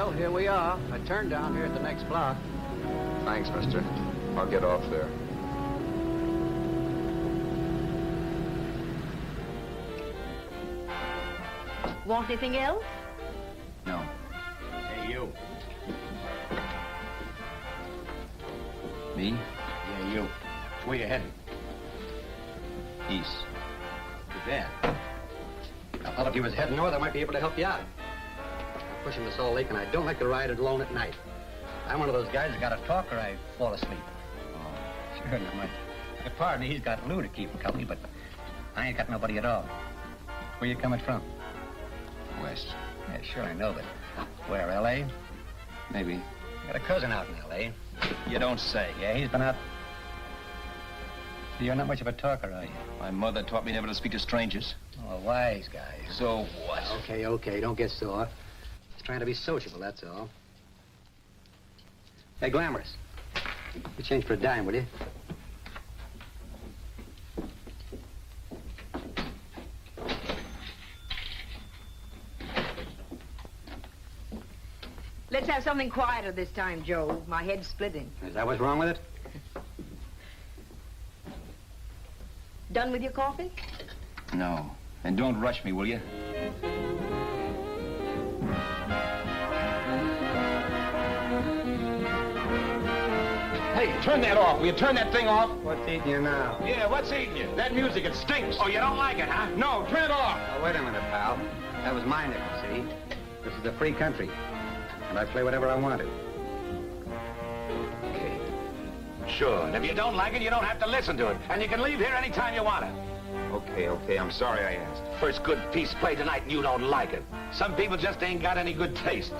Well, here we are. I turned down here at the next block. Thanks, mister. I'll get off there. Want anything else? No. Hey, you. Me? Yeah, you. Where you heading? East. Too bad. I thought if you was heading north, I might be able to help you out. I'm pushing to Salt Lake, and I don't like to ride it alone at night. I'm one of those guys that got to talk or I fall asleep. Oh, sure, not much. Your partner, he's got Lou to keep him company, but I ain't got nobody at all. Where you coming from? West. Yeah, sure, I know, but where, L.A.? Maybe. I got a cousin out in L.A. You don't say. Yeah, he's been out. You're not much of a talker, are you? My mother taught me never to speak to strangers. Oh, a wise guy. So what? Okay, don't get sore. Just trying to be sociable, that's all. Hey, Glamorous. You change for a dime, will you? Let's have something quieter this time, Joe. My head's splitting. Is that what's wrong with it? Done with your coffee? No. And don't rush me, will you? Hey, turn that off. Will you turn that thing off? What's eating you now? Yeah, what's eating you? That music, it stinks. Oh, you don't like it, huh? No, turn it off. Oh, wait a minute, pal. That was my nickel, see? This is a free country. And I play whatever I want to. Okay. Sure, and if you don't like it, you don't have to listen to it. And you can leave here anytime you want to. Okay, I'm sorry I asked. First good piece played tonight and you don't like it. Some people just ain't got any good taste.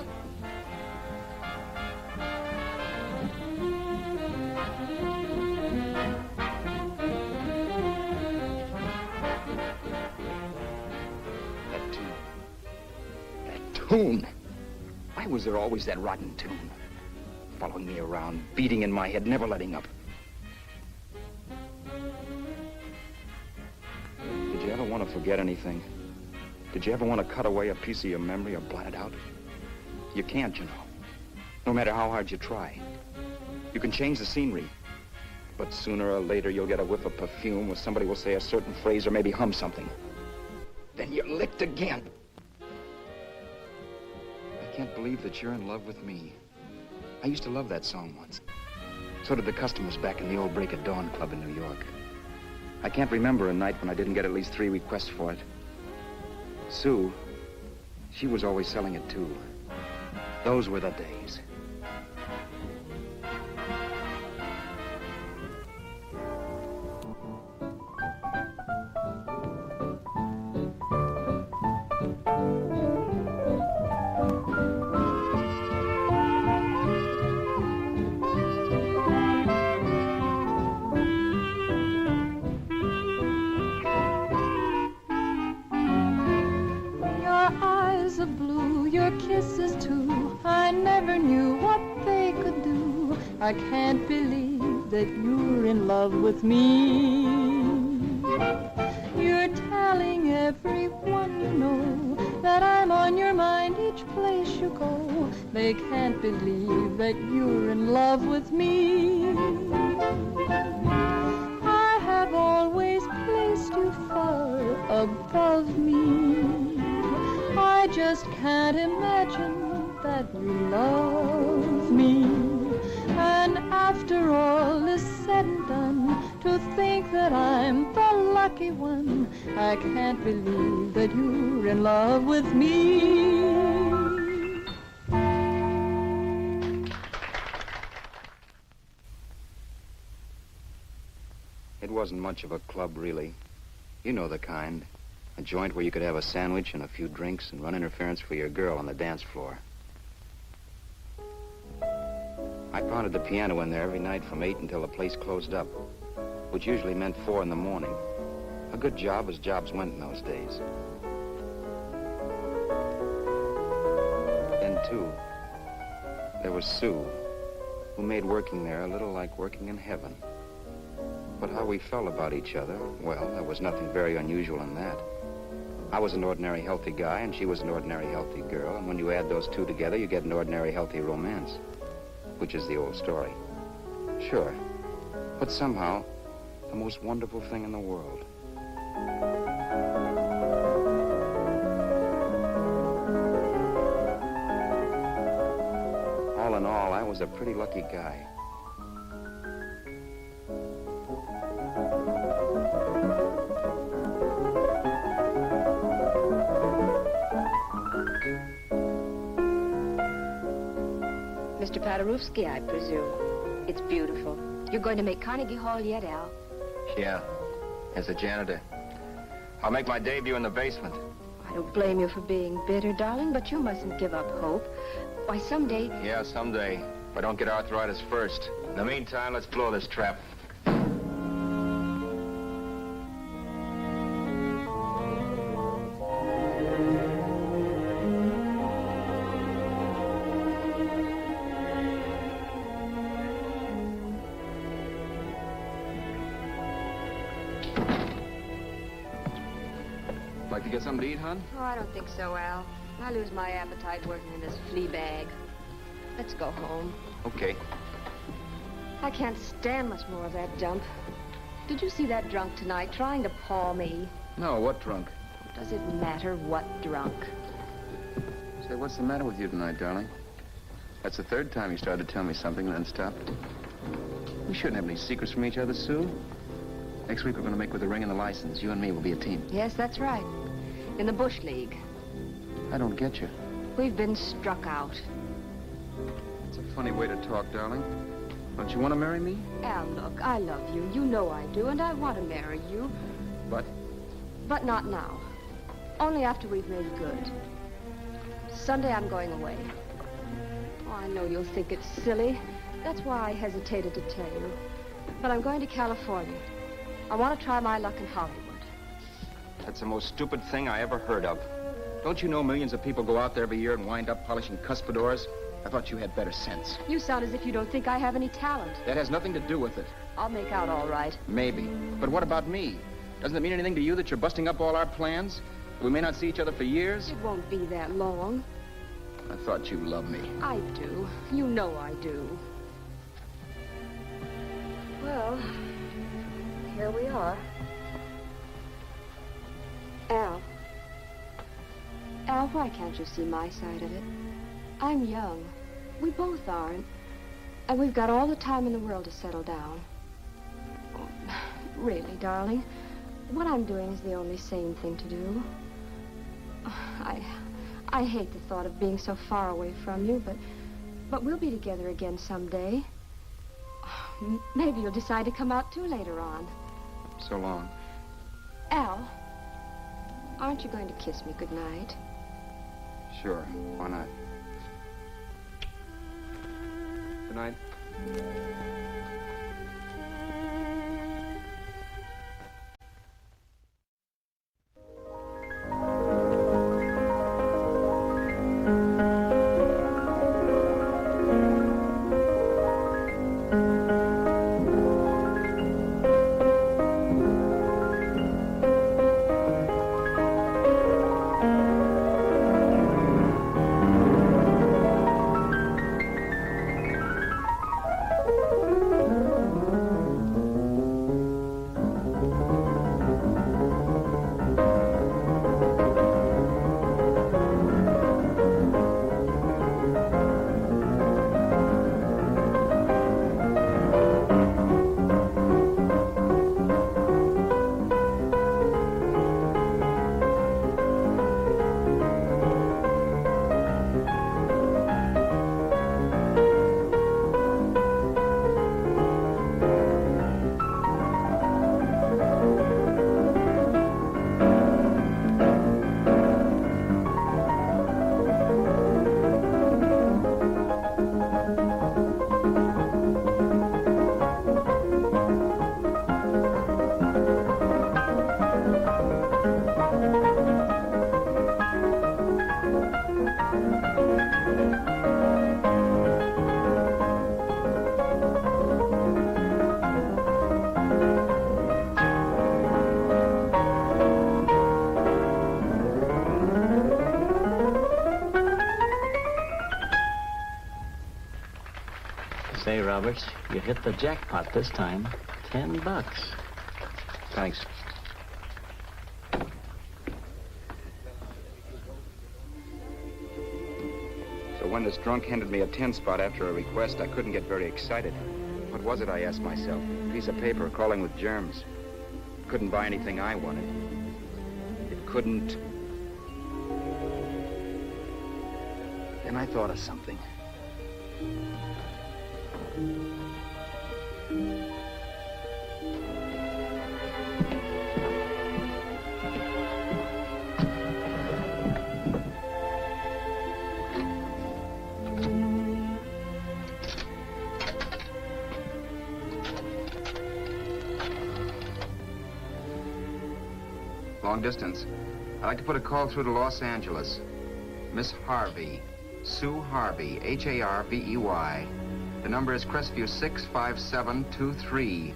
That tune. Why was there always that rotten tune? Following me around, beating in my head, never letting up. Did you ever want to forget anything? Did you ever want to cut away a piece of your memory or blot it out? You can't, you know. No matter how hard you try. You can change the scenery, but sooner or later you'll get a whiff of perfume or somebody will say a certain phrase or maybe hum something. Then you're licked again. I can't believe that you're in love with me. I used to love that song once. So did the customers back in the old Break of Dawn club in New York. I can't remember a night when I didn't get at least 3 requests for it. Sue, she was always selling it too. Those were the days. I can't believe that you're in love with me. You're telling everyone you know that I'm on your mind each place you go. They can't believe that you're in love with me. I have always placed you far above me. I just can't imagine that you love me. And after all is said and done, to think that I'm the lucky one, I can't believe that you're in love with me. It wasn't much of a club, really. You know the kind. A joint where you could have a sandwich and a few drinks and run interference for your girl on the dance floor. I pounded the piano in there every night from 8 until the place closed up, which usually meant 4 in the morning. A good job as jobs went in those days. Then, too, there was Sue, who made working there a little like working in heaven. But how we felt about each other, well, there was nothing very unusual in that. I was an ordinary healthy guy, and she was an ordinary healthy girl, and when you add those two together, you get an ordinary healthy romance, which is the old story. Sure, but somehow, the most wonderful thing in the world. All in all, I was a pretty lucky guy. Mr. Paderewski, I presume. It's beautiful. You're going to make Carnegie Hall yet, Al? Yeah, as a janitor. I'll make my debut in the basement. I don't blame you for being bitter, darling, but you mustn't give up hope. Why, someday... Yeah, someday. If I don't get arthritis first. In the meantime, let's blow this trap. Like to get something to eat, hon? Oh, I don't think so, Al. I lose my appetite working in this flea bag. Let's go home. Okay. I can't stand much more of that dump. Did you see that drunk tonight trying to paw me? No, what drunk? Does it matter what drunk? Say, what's the matter with you tonight, darling? That's the third time you started to tell me something and then stopped. We shouldn't have any secrets from each other, Sue. Next week, we're going to make with the ring and the license. You and me will be a team. Yes, that's right. In the Bush League. I don't get you. We've been struck out. It's a funny way to talk, darling. Don't you want to marry me? Al, look, I love you. You know I do, and I want to marry you. But? But not now. Only after we've made good. Sunday, I'm going away. Oh, I know you'll think it's silly. That's why I hesitated to tell you. But I'm going to California. I want to try my luck in Hollywood. That's the most stupid thing I ever heard of. Don't you know millions of people go out there every year and wind up polishing cuspidors? I thought you had better sense. You sound as if you don't think I have any talent. That has nothing to do with it. I'll make out all right. Maybe. But what about me? Doesn't it mean anything to you that you're busting up all our plans? We may not see each other for years? It won't be that long. I thought you loved me. I do. You know I do. Well, here we are. Al. Al, why can't you see my side of it? I'm young. We both are, and we've got all the time in the world to settle down. Oh, really, darling, what I'm doing is the only sane thing to do. I hate the thought of being so far away from you, but we'll be together again someday. Maybe you'll decide to come out too later on. So long. Al, aren't you going to kiss me goodnight? Sure, why not? Good night. Roberts. You hit the jackpot this time. $10. Thanks. So when this drunk handed me a 10 spot after a request, I couldn't get very excited. What was it, I asked myself? A piece of paper crawling with germs. It couldn't buy anything I wanted. It couldn't... Then I thought of something. Long distance. I'd like to put a call through to Los Angeles. Miss Harvey. Sue Harvey, Harvey. The number is Crestview 65723.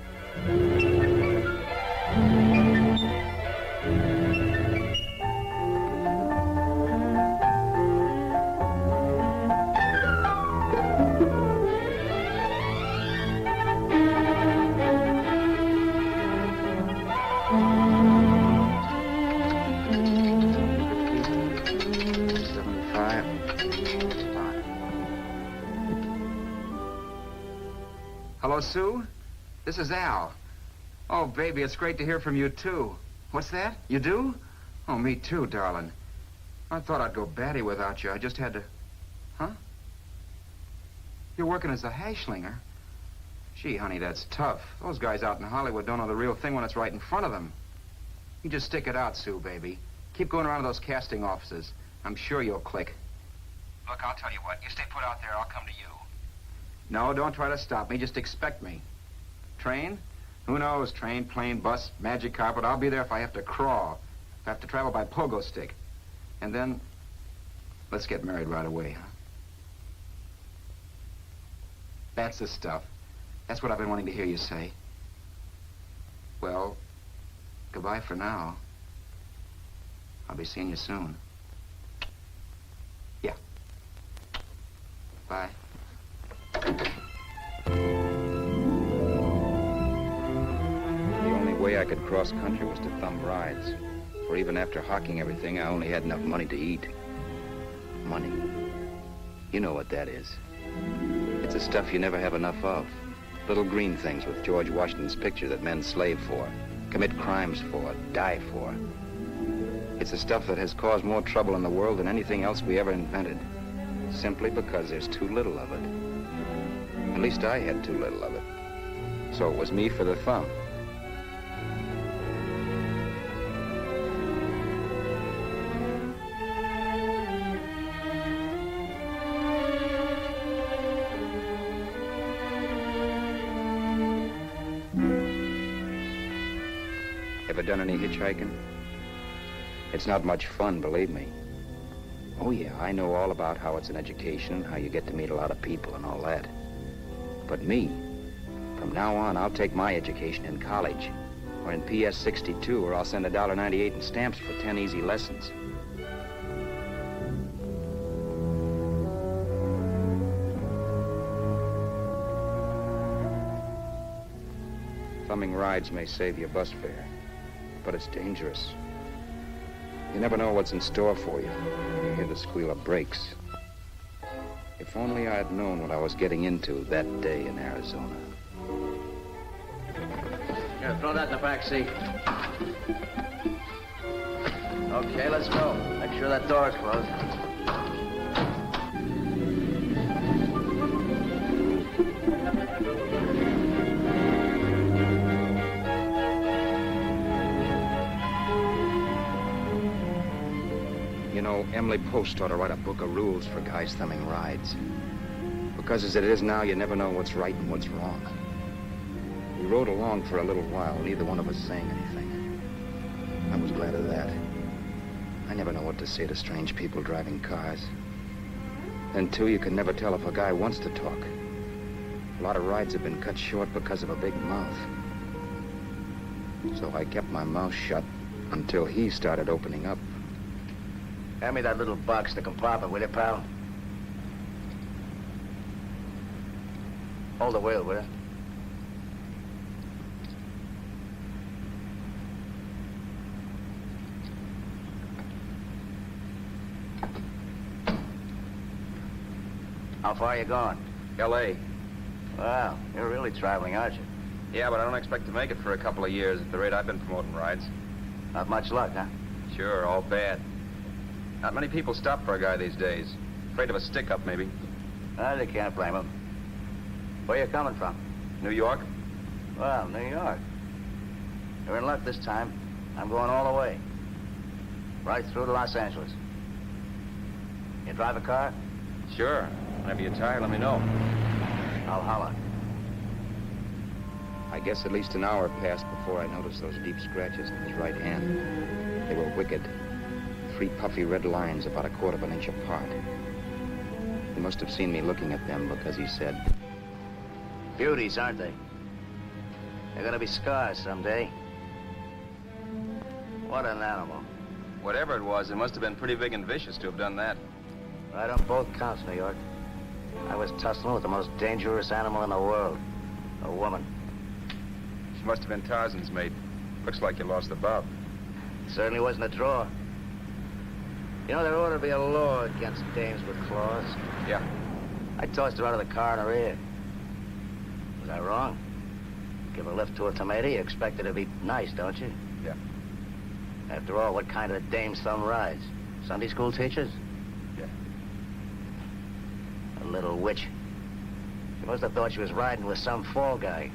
Hello, Sue? This is Al. Oh, baby, it's great to hear from you, too. What's that? You do? Oh, me too, darling. I thought I'd go batty without you. I just had to... Huh? You're working as a hashlinger? Gee, honey, that's tough. Those guys out in Hollywood don't know the real thing when it's right in front of them. You just stick it out, Sue, baby. Keep going around to those casting offices. I'm sure you'll click. Look, I'll tell you what. You stay put out there, I'll come to you. No, don't try to stop me. Just expect me. Train? Who knows? Train, plane, bus, magic carpet. I'll be there if I have to crawl. If I have to travel by pogo stick. And then, let's get married right away, huh? That's the stuff. That's what I've been wanting to hear you say. Well, goodbye for now. I'll be seeing you soon. Yeah. Bye. The only way I could cross country was to thumb rides. For even after hawking everything, I only had enough money to eat. Money. You know what that is. It's the stuff you never have enough of. Little green things with George Washington's picture that men slave for, commit crimes for, die for. It's the stuff that has caused more trouble in the world than anything else we ever invented. Simply because there's too little of it. At least I had too little of it. So it was me for the thumb. Ever done any hitchhiking? It's not much fun, believe me. Oh, yeah, I know all about how it's an education, how you get to meet a lot of people and all that. But me, from now on, I'll take my education in college, or in PS 62, or I'll send $1.98 in stamps for 10 easy lessons. Thumbing rides may save you bus fare, but it's dangerous. You never know what's in store for you. You hear the squeal of brakes. If only I had known what I was getting into that day in Arizona. Here, throw that in the back seat. Okay, let's go. Make sure that door's closed. You know, Emily Post ought to write a book of rules for guys thumbing rides. Because as it is now, you never know what's right and what's wrong. We rode along for a little while, neither one of us saying anything. I was glad of that. I never know what to say to strange people driving cars. And too, you can never tell if a guy wants to talk. A lot of rides have been cut short because of a big mouth. So I kept my mouth shut until he started opening up. Hand me that little box, the compartment, will you, pal? Hold the wheel, will you? How far are you going? L.A. Well, you're really traveling, aren't you? Yeah, but I don't expect to make it for a couple of years at the rate I've been promoting rides. Not much luck, huh? Sure, all bad. Not many people stop for a guy these days. Afraid of a stick-up, maybe. Well, you can't blame them. Where you coming from? New York? Well, New York. You're in luck this time. I'm going all the way. Right through to Los Angeles. You drive a car? Sure. Whenever you're tired, let me know. I'll holler. I guess at least an hour passed before I noticed those deep scratches in his right hand. They were wicked. 3 puffy red lines about 1/4 inch apart. He must have seen me looking at them because he said, Beauties, aren't they? They're gonna be scars someday. What an animal. whatever it was, it must have been pretty big and vicious to have done that. Right on both counts, New York. I was tussling with the most dangerous animal in the world. A woman. She must have been Tarzan's mate. Looks like you lost the bob. Certainly wasn't a draw. You know, there ought to be a law against dames with claws. Yeah. I tossed her out of the car in her ear. Was I wrong? Give a lift to a tomato, you expect her to be nice, don't you? Yeah. After all, what kind of dame's thumb rides? Sunday school teachers? Yeah. A little witch. She must have thought she was riding with some fall guy.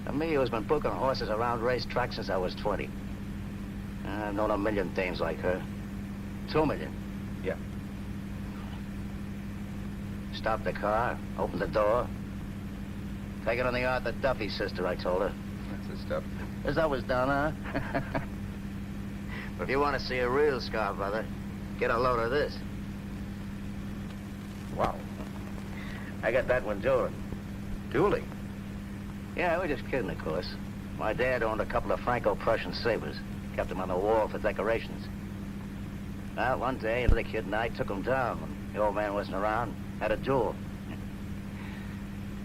And me, who's been booking horses around racetracks since I was 20. I've known a million dames like her. 2 million. Yeah. Stopped the car, opened the door. Take it on the Arthur Duffy sister, I told her. That's the stuff. As that was done, huh? But if you want to see a real scar, brother, get a load of this. Wow. I got that one dueling. Dueling? Yeah, we're just kidding, of course. My dad owned a couple of Franco-Prussian sabers. Kept them on the wall for decorations. Well, one day, the kid and I took them down when the old man wasn't around. Had a duel.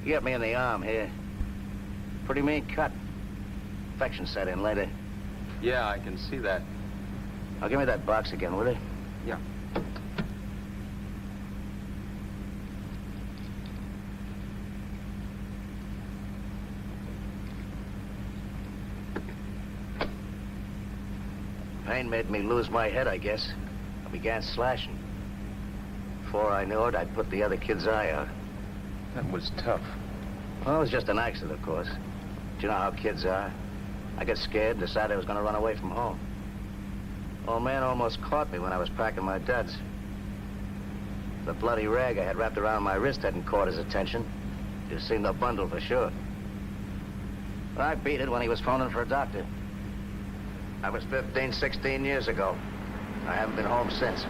He got me in the arm here. Pretty mean cut. Infection set in later. Yeah, I can see that. Now, give me that box again, will you? Yeah. Pain made me lose my head, I guess. I began slashing. Before I knew it, I'd put the other kid's eye out. That was tough. Well, it was just an accident, of course. But you know how kids are. I got scared, decided I was going to run away from home. Old man almost caught me when I was packing my duds. The bloody rag I had wrapped around my wrist hadn't caught his attention. You'd seen the bundle for sure. But I beat it when he was phoning for a doctor. That was 15, 16 years ago. I haven't been home since.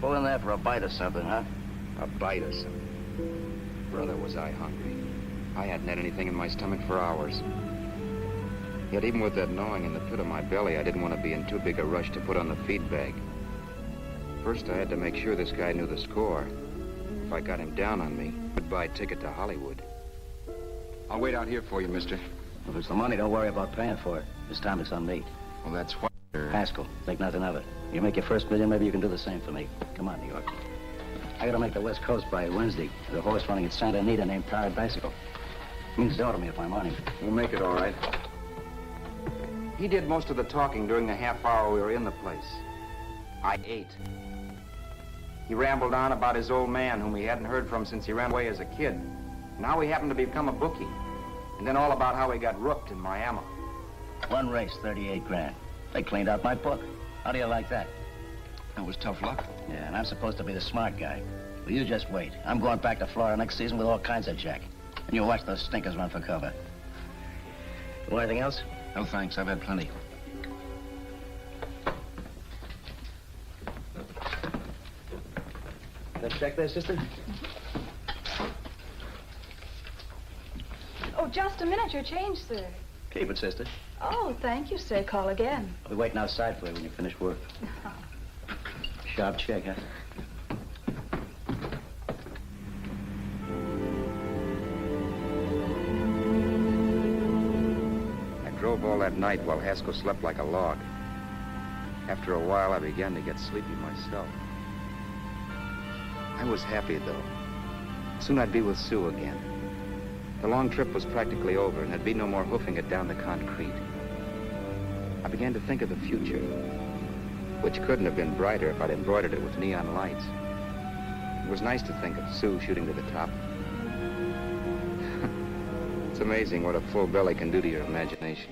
Pull in there for a bite or something, huh? A bite or something. Brother, was I hungry. I hadn't had anything in my stomach for hours. Yet even with that gnawing in the pit of my belly, I didn't want to be in too big a rush to put on the feed bag. First, I had to make sure this guy knew the score. If I got him down on me, goodbye ticket to Hollywood. I'll wait out here for you, mister. If it's the money, don't worry about paying for it. This time it's on me. Well, that's what... Haskell, think nothing of it. You make your first million, maybe you can do the same for me. Come on, New York. I gotta make the West Coast by Wednesday. There's a horse running at Santa Anita named Pirate Bicycle. Means dough to me if I'm on him. We'll make it all right. He did most of the talking during the half hour we were in the place. I ate. He rambled on about his old man, whom he hadn't heard from since he ran away as a kid. Now he happened to become a bookie. And then all about how he got rooked in Miami. One race, 38 grand. They cleaned out my book. How do you like that? That was tough luck. Yeah, and I'm supposed to be the smart guy. Well, you just wait. I'm going back to Florida next season with all kinds of jack. And you watch those stinkers run for cover. Want anything else? No, thanks. I've had plenty. That check there, sister? Oh, just a minute. Your change, sir. Keep it, sister. Oh, thank you, sir. Call again. I'll be waiting outside for you when you finish work. Sharp check, huh? drove all that night while Haskell slept like a log. After a while, I began to get sleepy myself. I was happy, though. Soon I'd be with Sue again. The long trip was practically over, and there'd be no more hoofing it down the concrete. I began to think of the future, which couldn't have been brighter if I'd embroidered it with neon lights. It was nice to think of Sue shooting to the top. It's amazing what a full belly can do to your imagination.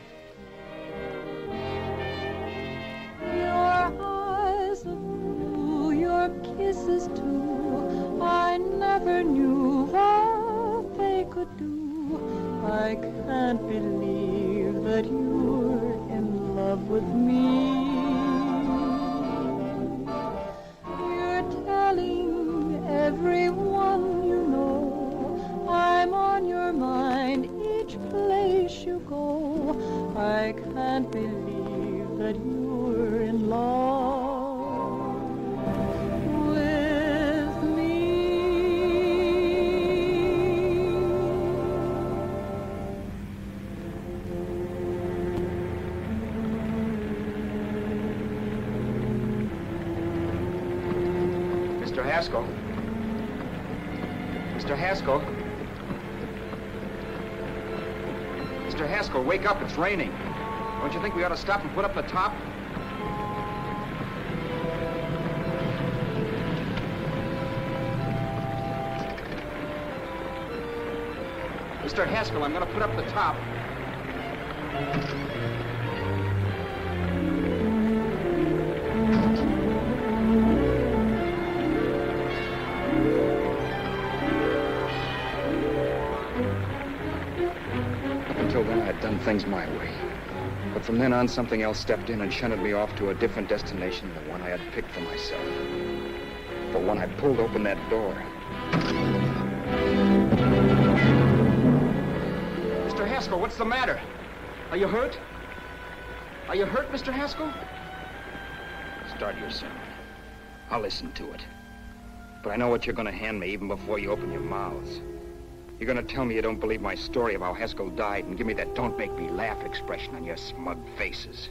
Your eyes of blue, your kisses too, I never knew what they could do. I can't believe that you're in love with me. You're telling everyone you know I'm on your mind each place you go. I can't believe that you're in love with me. Mr. Haskell? Mr. Haskell? Mr. Haskell, wake up. It's raining. Don't you think we ought to stop and put up the top? Mr. Haskell, I'm going to put up the top. Until then, I'd done things my way. But from then on, something else stepped in and shunted me off to a different destination than the one I had picked for myself. But when I pulled open that door... Mr. Haskell, what's the matter? Are you hurt? Are you hurt, Mr. Haskell? Start your sermon. I'll listen to it. But I know what you're going to hand me even before you open your mouths. You're going to tell me you don't believe my story of how Haskell died and give me that don't make me laugh expression on your smug faces.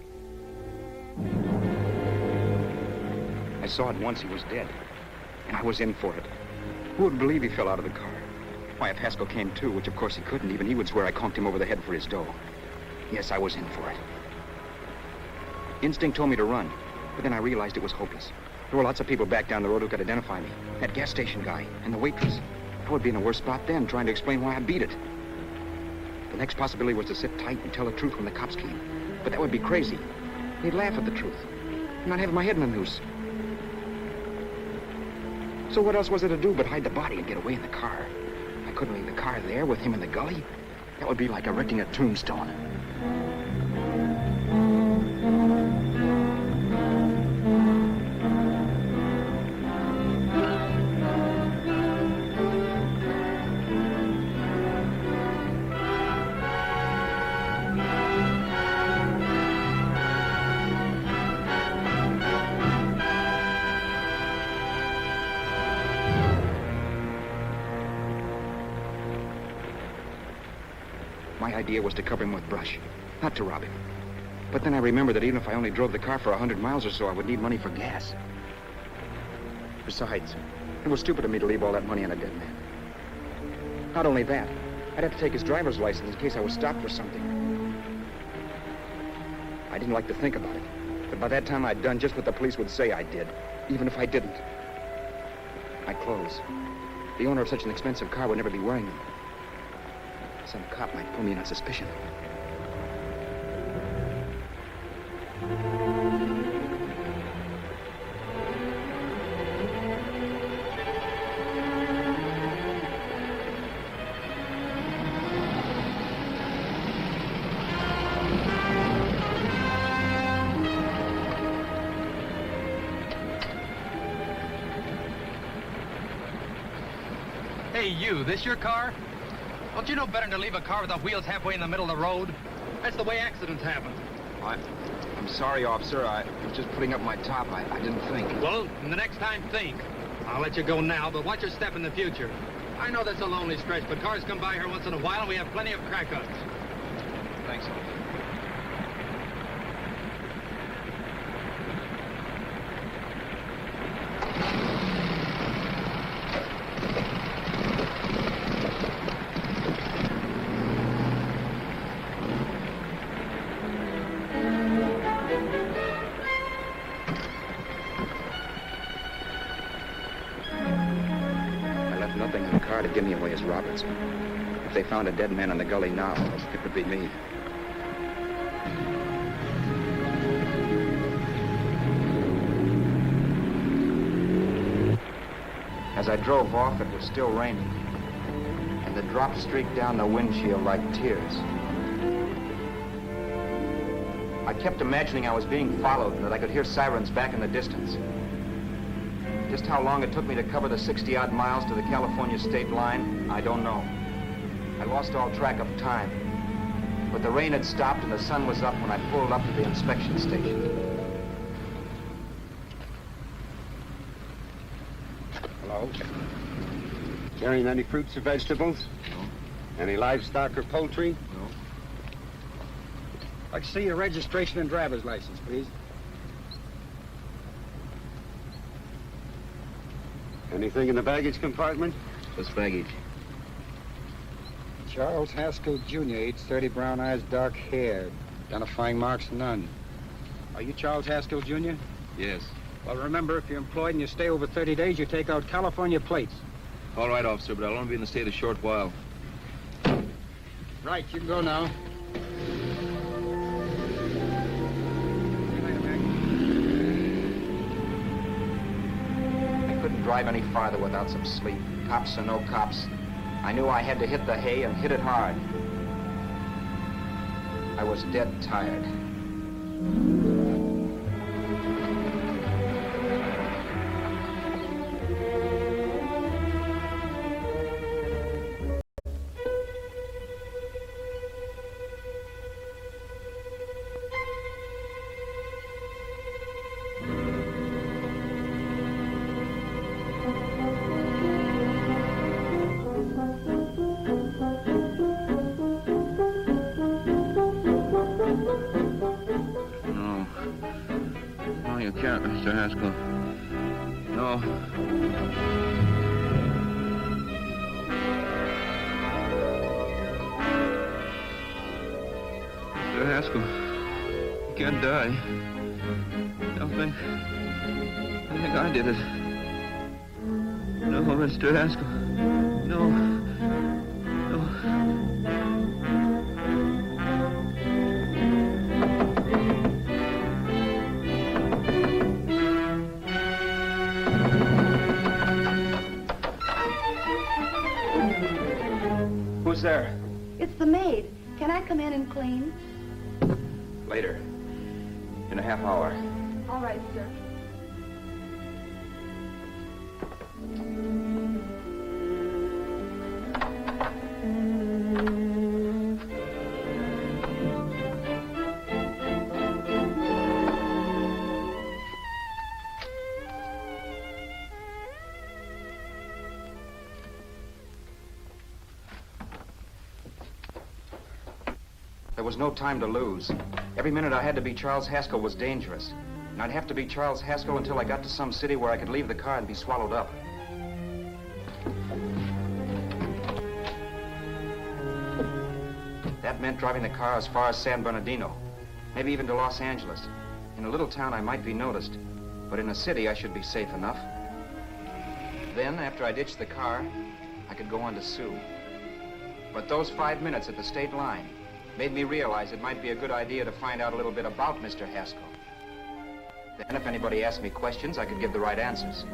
I saw it once he was dead, and I was in for it. Who would believe he fell out of the car? Why, if Haskell came too, which of course he couldn't, even he would swear I conked him over the head for his dough. Yes, I was in for it. Instinct told me to run, but then I realized it was hopeless. There were lots of people back down the road who could identify me. That gas station guy and the waitress. I would be in a worse spot then, trying to explain why I beat it. The next possibility was to sit tight and tell the truth when the cops came. But that would be crazy. They'd laugh at the truth. I'm not having my head in a noose. So what else was there to do but hide the body and get away in the car? I couldn't leave the car there with him in the gully. That would be like erecting a tombstone. My idea was to cover him with brush, not to rob him. But then I remembered that even if I only drove the car for 100 miles or so, I would need money for gas. Besides, it was stupid of me to leave all that money on a dead man. Not only that, I'd have to take his driver's license in case I was stopped for something. I didn't like to think about it, but by that time I'd done just what the police would say I did, even if I didn't. My clothes. The owner of such an expensive car would never be wearing them. Some cop might pull me in on suspicion. Hey, you, this your car? Don't you know better than to leave a car with the wheels halfway in the middle of the road? That's the way accidents happen. I'm sorry, officer. I was just putting up my top. I didn't think. Well, the next time, think. I'll let you go now, but watch your step in the future. I know that's a lonely stretch, but cars come by here once in a while, and we have plenty of crack-ups. Thanks, officer. would give me away as Roberts. If they found a dead man in the gully now, it would be me. As I drove off, it was still raining, and the drops streaked down the windshield like tears. I kept imagining I was being followed and that I could hear sirens back in the distance. Just how long it took me to cover the 60-odd miles to the California state line, I don't know. I lost all track of time. But the rain had stopped and the sun was up when I pulled up to the inspection station. Hello? Carrying any fruits or vegetables? No. Any livestock or poultry? No. I'd like to see your registration and driver's license, please. Anything in the baggage compartment? Just baggage. Charles Haskell, Jr., age 30, brown eyes, dark hair. Identifying marks, none. Are you Charles Haskell, Jr.? Yes. Well, remember, if you're employed and you stay over 30 days, you take out California plates. All right, officer, but I'll only be in the state a short while. Right, you can go now. I couldn't drive any farther without some sleep. Cops or no cops, I knew I had to hit the hay and hit it hard. I was dead tired. No, you can't, Mr. Haskell. No. Mr. Haskell, you can't die. I think I did it. No, Mr. Haskell. No. No. Who's there? It's the maid. Can I come in and clean? Later. In a half hour. All right, sir. There was no time to lose. Every minute I had to be Charles Haskell was dangerous. And I'd have to be Charles Haskell until I got to some city where I could leave the car and be swallowed up. That meant driving the car as far as San Bernardino, maybe even to Los Angeles. In a little town I might be noticed, but in a city I should be safe enough. Then, after I ditched the car, I could go on to Sue. But those 5 minutes at the state line made me realize it might be a good idea to find out a little bit about Mr. Haskell. Then if anybody asked me questions, I could give the right answers.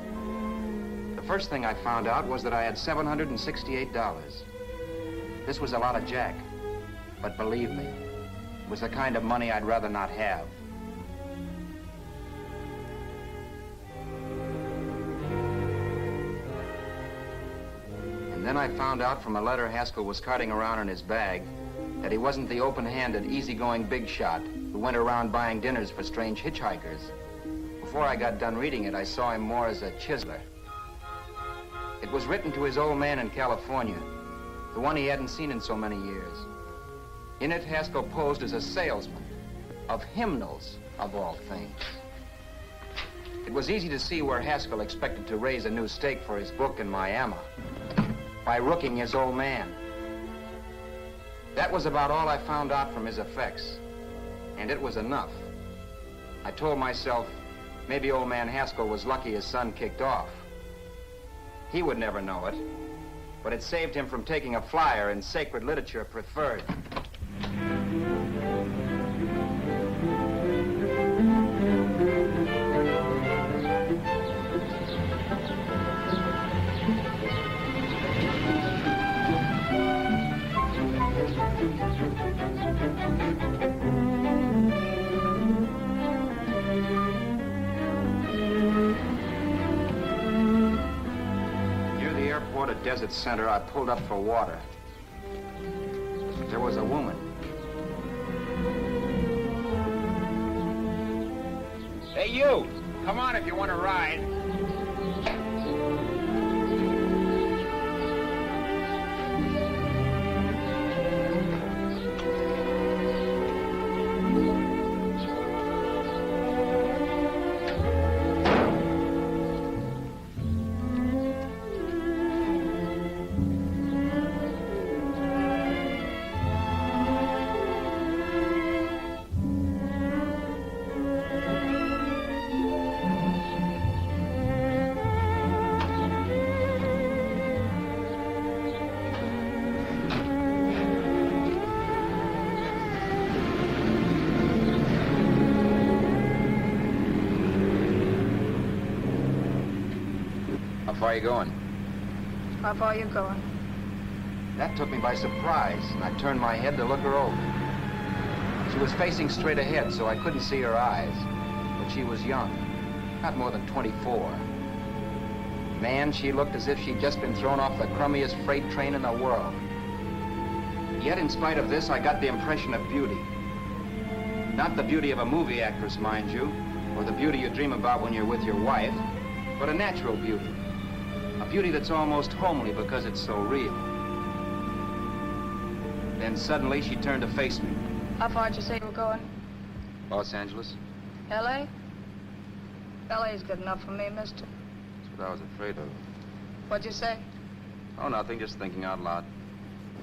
The first thing I found out was that I had $768. This was a lot of jack, but believe me, it was the kind of money I'd rather not have. And then I found out from a letter Haskell was carting around in his bag that he wasn't the open-handed, easygoing big shot who went around buying dinners for strange hitchhikers. Before I got done reading it, I saw him more as a chiseler. It was written to his old man in California, the one he hadn't seen in so many years. In it, Haskell posed as a salesman of hymnals, of all things. It was easy to see where Haskell expected to raise a new stake for his book in Miami by rooking his old man. That was about all I found out from his effects, and it was enough. I told myself, maybe old man Haskell was lucky his son kicked off. He would never know it, but it saved him from taking a flyer in sacred literature preferred. At Desert Center, I pulled up for water. There was a woman. Hey, you! Come on if you want to ride. How far are you going? How far are you going? That took me by surprise, and I turned my head to look her over. She was facing straight ahead, so I couldn't see her eyes. But she was young, not more than 24. Man, she looked as if she'd just been thrown off the crummiest freight train in the world. Yet, in spite of this, I got the impression of beauty. Not the beauty of a movie actress, mind you, or the beauty you dream about when you're with your wife, but a natural beauty. A beauty that's almost homely because it's so real. Then suddenly she turned to face me. How far did you say you were going? Los Angeles? L.A.? L.A.'s good enough for me, mister. That's what I was afraid of. What'd you say? Oh, nothing, just thinking out loud.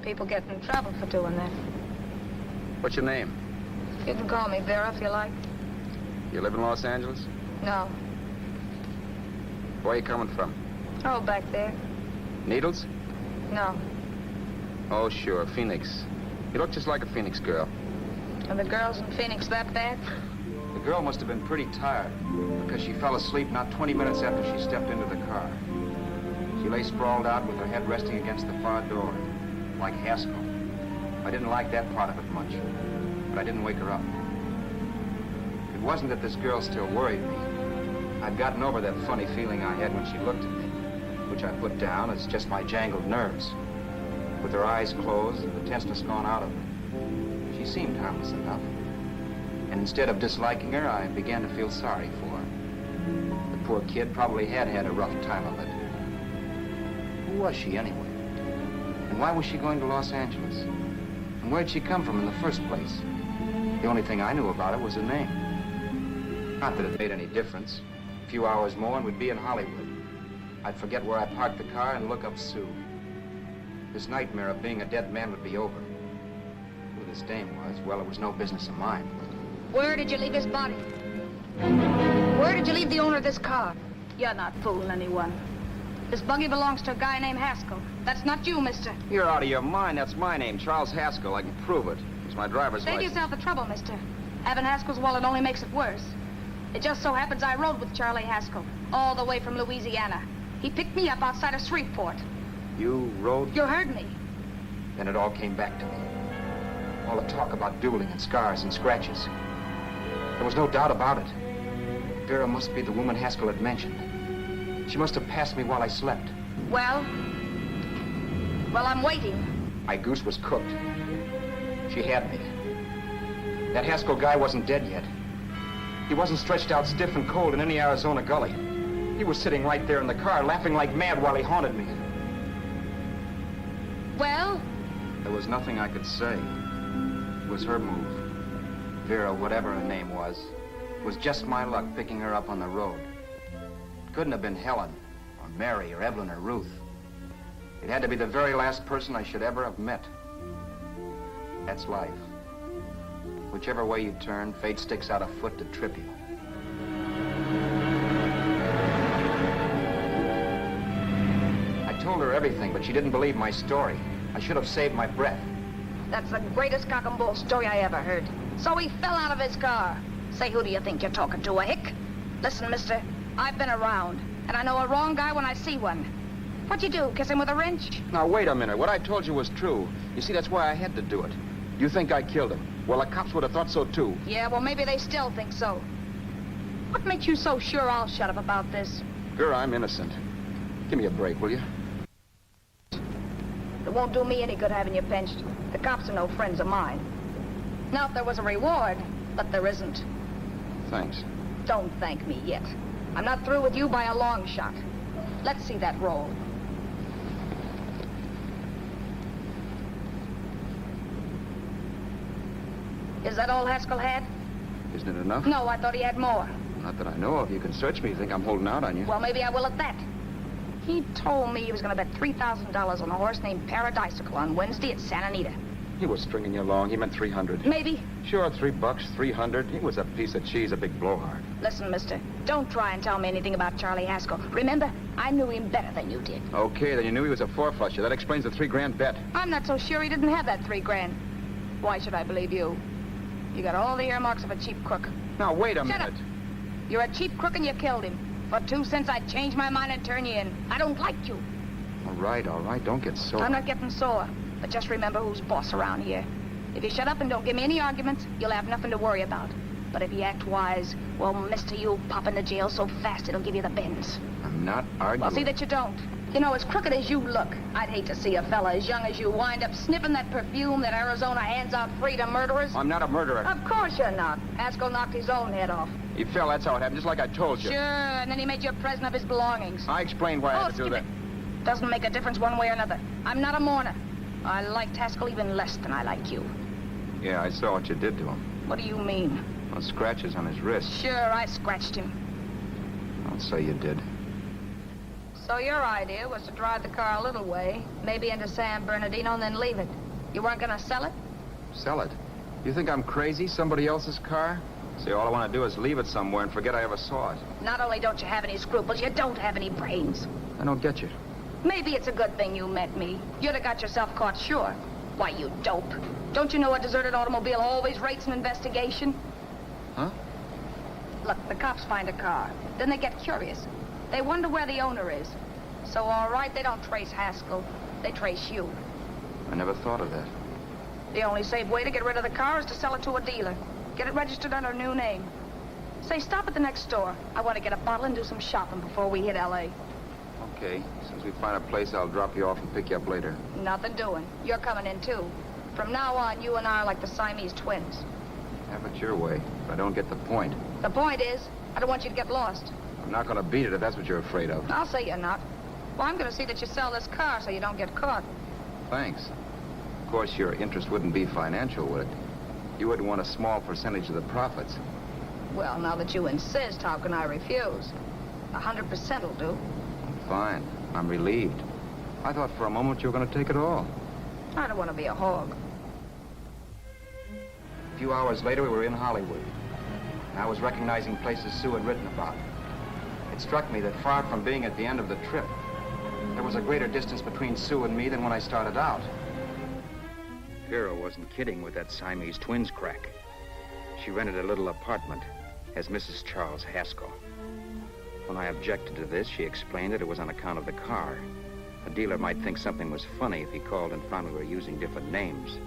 People get in trouble for doing that. What's your name? You can call me Vera if you like. You live in Los Angeles? No. Where are you coming from? Oh, back there. Needles? No. Oh, sure, Phoenix. You look just like a Phoenix girl. Are the girls in Phoenix that bad? The girl must have been pretty tired, because she fell asleep not 20 minutes after she stepped into the car. She lay sprawled out with her head resting against the far door, like Haskell. I didn't like that part of it much, but I didn't wake her up. It wasn't that this girl still worried me. I'd gotten over that funny feeling I had when she looked at me, which I put down as just my jangled nerves. With her eyes closed and the tenseness gone out of her, she seemed harmless enough. And instead of disliking her, I began to feel sorry for her. The poor kid probably had had a rough time of it. Who was she anyway? And why was she going to Los Angeles? And where'd she come from in the first place? The only thing I knew about her was her name. Not that it made any difference. A few hours more and we'd be in Hollywood. I'd forget where I parked the car and look up Sue. This nightmare of being a dead man would be over. Who this dame was, well, it was no business of mine. Where did you leave his body? Where did you leave the owner of this car? You're not fooling anyone. This buggy belongs to a guy named Haskell. That's not you, mister. You're out of your mind. That's my name, Charles Haskell. I can prove it. It's my driver's Save license. yourself the trouble, mister. Having Haskell's wallet only makes it worse. It just so happens I rode with Charlie Haskell, all the way from Louisiana. He picked me up outside of Shreveport. You rode? You heard me. Then it all came back to me. All the talk about dueling and scars and scratches. There was no doubt about it. Vera must be the woman Haskell had mentioned. She must have passed me while I slept. Well, I'm waiting. My goose was cooked. She had me. That Haskell guy wasn't dead yet. He wasn't stretched out stiff and cold in any Arizona gully. He was sitting right there in the car, laughing like mad while he haunted me. Well? There was nothing I could say. It was her move. Vera, whatever her name was just my luck picking her up on the road. It couldn't have been Helen, or Mary, or Evelyn, or Ruth. It had to be the very last person I should ever have met. That's life. Whichever way you turn, fate sticks out a foot to trip you. I told her everything, but she didn't believe my story. I should have saved my breath. That's the greatest cock and bull story I ever heard. So he fell out of his car. Say, who do you think you're talking to, a hick? Listen, mister, I've been around, and I know a wrong guy when I see one. What'd you do, kiss him with a wrench? Now, wait a minute. What I told you was true. You see, that's why I had to do it. You think I killed him. Well, the cops would have thought so, too. Yeah, well, maybe they still think so. What makes you so sure I'll shut up about this? Girl, I'm innocent. Give me a break, will you? It won't do me any good having you pinched. The cops are no friends of mine. Now, if there was a reward, but there isn't. Thanks. Don't thank me yet. I'm not through with you by a long shot. Let's see that roll. Is that all Haskell had? Isn't it enough? No, I thought he had more. Not that I know of. You can search me. You think I'm holding out on you? Well, maybe I will at that. He told me he was going to bet $3,000 on a horse named Paradisical on Wednesday at Santa Anita. He was stringing you along. He meant 300. Maybe. Sure, $3, 300. He was a piece of cheese, a big blowhard. Listen, mister, don't try and tell me anything about Charlie Haskell. Remember, I knew him better than you did. Okay, then you knew he was a four-flusher. That explains the $3,000 bet. I'm not so sure he didn't have that $3,000. Why should I believe you? You got all the earmarks of a cheap crook. Now, wait a Shut minute. up. You're a cheap crook and you killed him. For 2 cents, I'd change my mind and turn you in. I don't like you. All right. Don't get sore. I'm not getting sore. But just remember who's boss around here. If you shut up and don't give me any arguments, you'll have nothing to worry about. But if you act wise, well, mister, you'll pop into jail so fast it'll give you the bends. I'm not arguing. Well, see that you don't. You know, as crooked as you look, I'd hate to see a fella as young as you wind up sniffing that perfume that Arizona hands out free to murderers. I'm not a murderer. Of course you're not. Haskell knocked his own head off. He fell. That's how it happened, just like I told you. Sure, and then he made you a present of his belongings. I explained why I had to do skip that. it. Doesn't make a difference one way or another. I'm not a mourner. I liked Haskell even less than I like you. Yeah, I saw what you did to him. What do you mean? Well, scratches on his wrist. Sure, I scratched him. I'll say you did. So your idea was to drive the car a little way, maybe into San Bernardino, and then leave it. You weren't gonna sell it? Sell it? You think I'm crazy? Somebody else's car? See, all I want to do is leave it somewhere and forget I ever saw it. Not only don't you have any scruples, you don't have any brains. I don't get you. Maybe it's a good thing you met me. You'd have got yourself caught, sure. Why, you dope. Don't you know a deserted automobile always rates an investigation? Huh? Look, the cops find a car. Then they get curious. They wonder where the owner is. So, all right, they don't trace Haskell. They trace you. I never thought of that. The only safe way to get rid of the car is to sell it to a dealer. Get it registered under a new name. Say, stop at the next store. I want to get a bottle and do some shopping before we hit L.A. Okay. As soon as we find a place, I'll drop you off and pick you up later. Nothing doing. You're coming in, too. From now on, you and I are like the Siamese twins. Have it your way, but I don't get the point. The point is, I don't want you to get lost. I'm not going to beat it if that's what you're afraid of. I'll say you're not. Well, I'm going to see that you sell this car so you don't get caught. Thanks. Of course, your interest wouldn't be financial, would it? You would want a small percentage of the profits. Well, now that you insist, how can I refuse? 100% will do. Fine. I'm relieved. I thought for a moment you were going to take it all. I don't want to be a hog. A few hours later, we were in Hollywood. And I was recognizing places Sue had written about. It struck me that far from being at the end of the trip, there was a greater distance between Sue and me than when I started out. Vera wasn't kidding with that Siamese twins crack. She rented a little apartment as Mrs. Charles Haskell. When I objected to this, she explained that it was on account of the car. A dealer might think something was funny if he called and found we were using different names.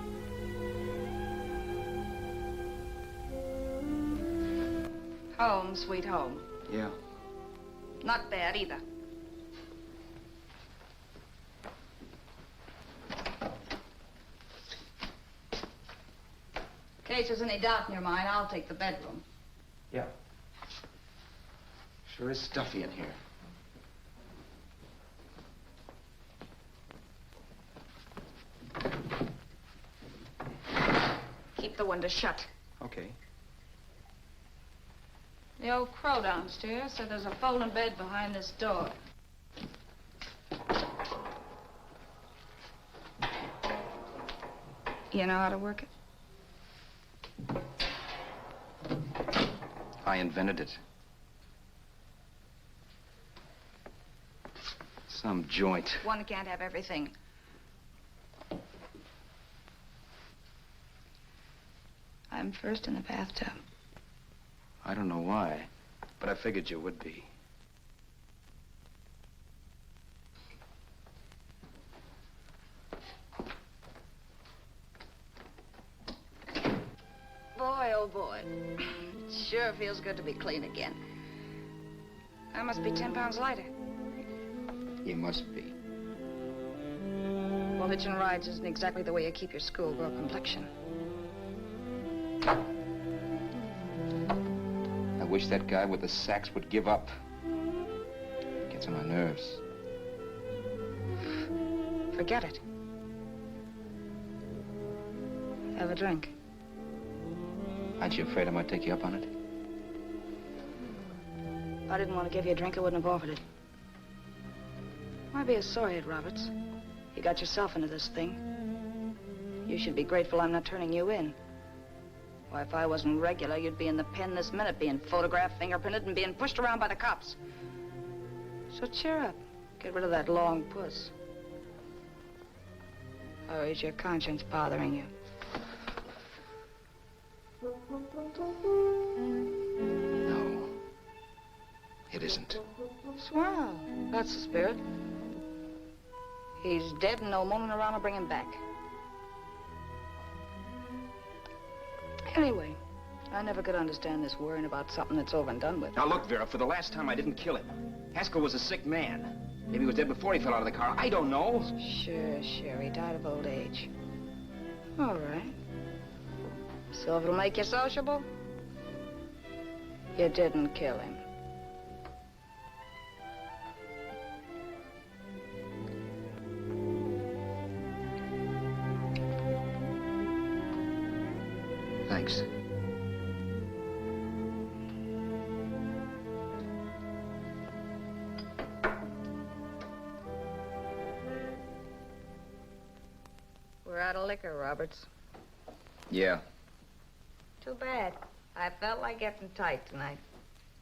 Home, sweet home. Yeah. Not bad either. In case there's any doubt in your mind, I'll take the bedroom. Yeah. Sure is stuffy in here. Keep the window shut. Okay. The old crow downstairs said there's a folding bed behind this door. You know how to work it? I invented it. Some joint. One can't have everything. I'm first in the bathtub. I don't know why, but I figured you would be. Boy, oh boy. Sure feels good to be clean again. I must be 10 pounds lighter. You must be. Well, hitching rides isn't exactly the way you keep your schoolgirl complexion. I wish that guy with the sacks would give up. Gets on my nerves. Forget it. Have a drink. Aren't you afraid I might take you up on it? If I didn't want to give you a drink, I wouldn't have offered it. Why be a sorehead, Roberts? You got yourself into this thing. You should be grateful I'm not turning you in. Why, if I wasn't regular, you'd be in the pen this minute, being photographed, fingerprinted, and being pushed around by the cops. So cheer up. Get rid of that long puss. Or is your conscience bothering you? No. It isn't. Swell. That's the spirit. He's dead and no moaning around will bring him back. Anyway, I never could understand this worrying about something that's over and done with. Now look, Vera, for the last time I didn't kill him. Haskell was a sick man. Maybe he was dead before he fell out of the car. I don't know. Sure, he died of old age. All right. So if it'll make you sociable, you didn't kill him. Thanks. We're out of liquor, Roberts. Yeah. Too bad. I felt like getting tight tonight.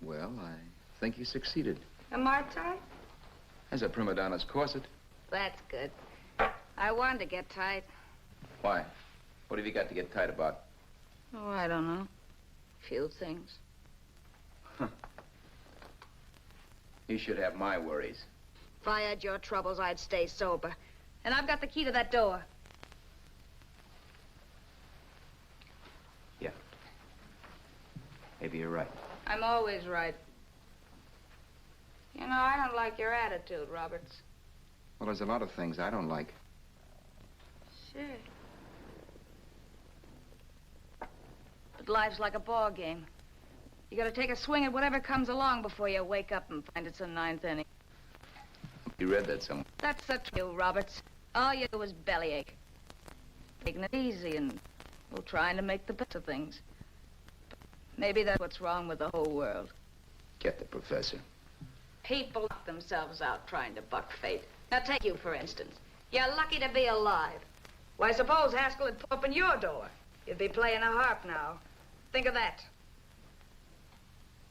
Well, I think you succeeded. Am I tight? As a prima donna's corset. That's good. I wanted to get tight. Why? What have you got to get tight about? Oh, I don't know. Few things. You should have my worries. If I had your troubles, I'd stay sober. And I've got the key to that door. Yeah. Maybe you're right. I'm always right. You know, I don't like your attitude, Roberts. Well, there's a lot of things I don't like. Sure. But life's like a ball game. You gotta take a swing at whatever comes along before you wake up and find it's the ninth inning. You read that somewhere. That's the truth, Roberts. All you do is bellyache. Taking it easy and, well, trying to make the best of things. But maybe that's what's wrong with the whole world. Get the professor. People knock themselves out trying to buck fate. Now, take you, for instance. You're lucky to be alive. Why, suppose Haskell had opened your door. You'd be playing a harp now. Think of that.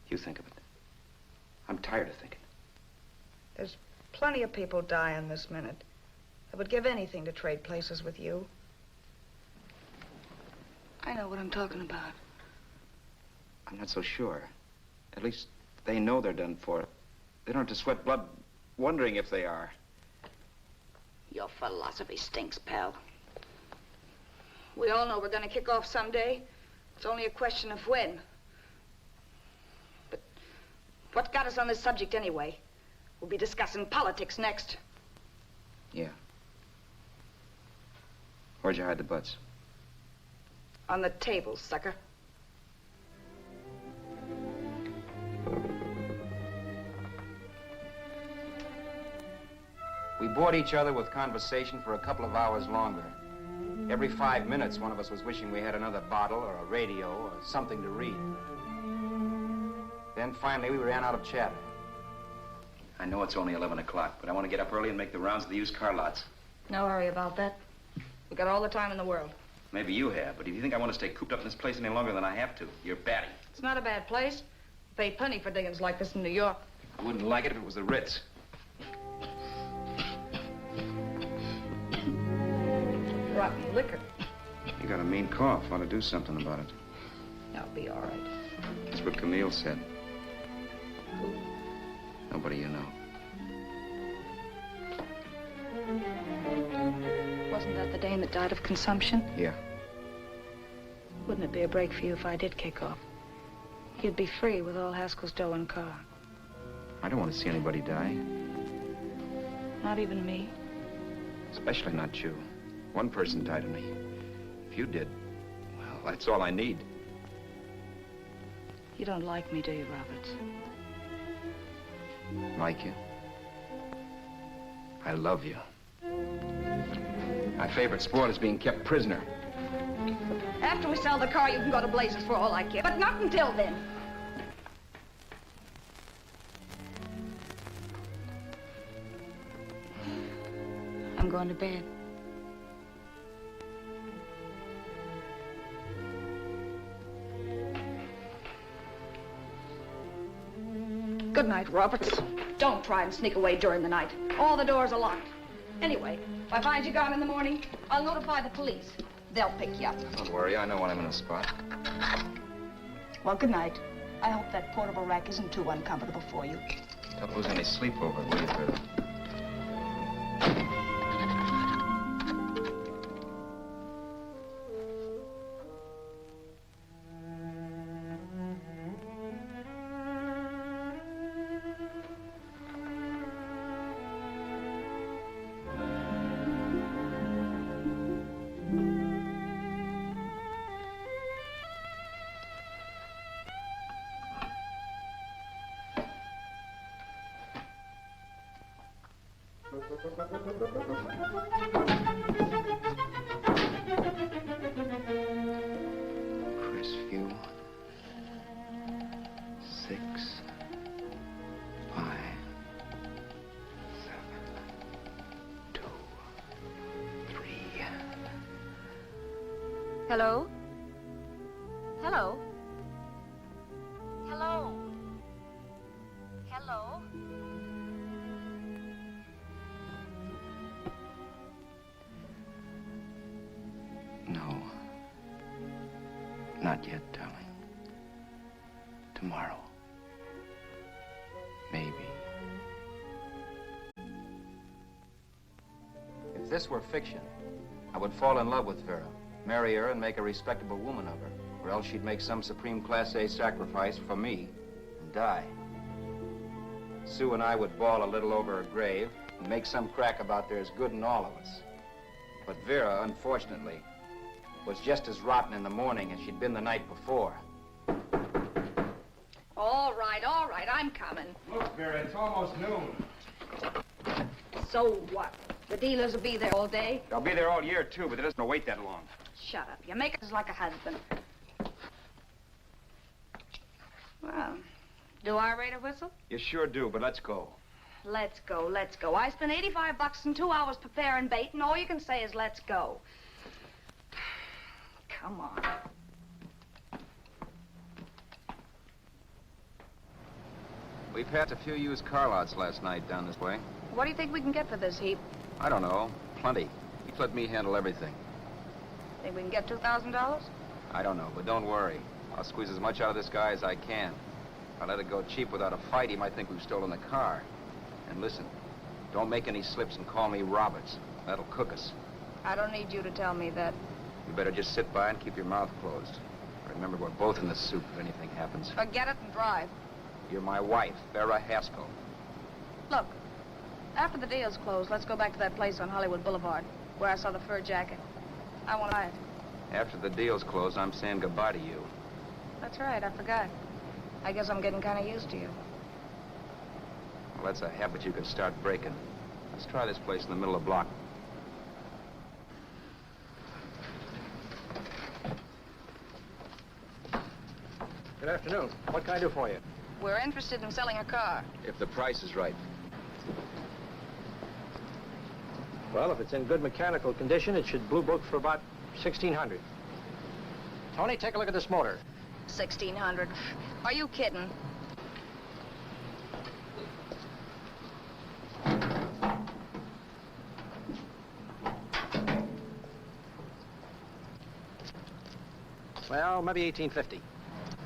You think of it. I'm tired of thinking. There's plenty of people dying this minute. I would give anything to trade places with you. I know what I'm talking about. I'm not so sure. At least they know they're done for. They don't have to sweat blood wondering if they are. Your philosophy stinks, pal. We all know we're gonna kick off someday. It's only a question of when. But what got us on this subject anyway? We'll be discussing politics next. Yeah. Where'd you hide the butts? On the table, sucker. We bored each other with conversation for a couple of hours longer. Every 5 minutes, one of us was wishing we had another bottle or a radio or something to read. Then finally, we ran out of chatter. I know it's only 11 o'clock, but I want to get up early and make the rounds of the used car lots. No hurry about that. We've got all the time in the world. Maybe you have, but if you think I want to stay cooped up in this place any longer than I have to, you're batty. It's not a bad place. Pay plenty for diggings like this in New York. I wouldn't like it if it was the Ritz. rotten liquor. You got a mean cough. Ought to do something about it. I'll be all right. That's what Camille said. Who? Nobody you know. Wasn't that the dame that died of consumption? Yeah. Wouldn't it be a break for you if I did kick off? You'd be free with all Haskell's dough and car. I don't want to see anybody die. Not even me. Especially not you. One person died of me. If you did, well, that's all I need. You don't like me, do you, Roberts? Like you? I love you. My favorite sport is being kept prisoner. After we sell the car, you can go to blazes for all I care. But not until then. I'm going to bed. Good night, Roberts. Don't try and sneak away during the night. All the doors are locked. Anyway, if I find you gone in the morning, I'll notify the police. They'll pick you up. Don't worry, I know when I'm in a spot. Well, good night. I hope that portable rack isn't too uncomfortable for you. Don't lose any sleep over it, will you, Vera? Cristview. 6, 5, 7, 2, 3. Hello? Hello? Hello? Hello? No. Not yet, darling. Tomorrow. Maybe. If this were fiction, I would fall in love with Vera, marry her and make a respectable woman of her, or else she'd make some supreme Class A sacrifice for me and die. Sue and I would bawl a little over her grave and make some crack about there's good in all of us. But Vera, unfortunately, was just as rotten in the morning as she'd been the night before. All right, I'm coming. Look, Vera, it's almost noon. So what? The dealers will be there all day? They'll be there all year, too, but it doesn't wait that long. Shut up. You make us like a husband. Well, do I rate a whistle? You sure do, but let's go. Let's go, let's go. I spent $85 in 2 hours preparing bait, and all you can say is let's go. Come on. We passed a few used car lots last night down this way. What do you think we can get for this heap? I don't know. Plenty. He'd let me handle everything. Think we can get $2,000? I don't know, but don't worry. I'll squeeze as much out of this guy as I can. If I let it go cheap without a fight, he might think we've stolen the car. And listen, don't make any slips and call me Roberts. That'll cook us. I don't need you to tell me that. You better just sit by and keep your mouth closed. Remember, we're both in the soup if anything happens. Forget it and drive. You're my wife, Vera Haskell. Look, after the deal's closed, let's go back to that place on Hollywood Boulevard where I saw the fur jacket. I want to buy it. After the deal's closed, I'm saying goodbye to you. That's right, I forgot. I guess I'm getting kind of used to you. Well, that's a habit you can start breaking. Let's try this place in the middle of the block. Good afternoon. What can I do for you? We're interested in selling a car. If the price is right. Well, if it's in good mechanical condition, it should blue book for about $1,600. Tony, take a look at this motor. 1,600. Are you kidding? Well, maybe 1850.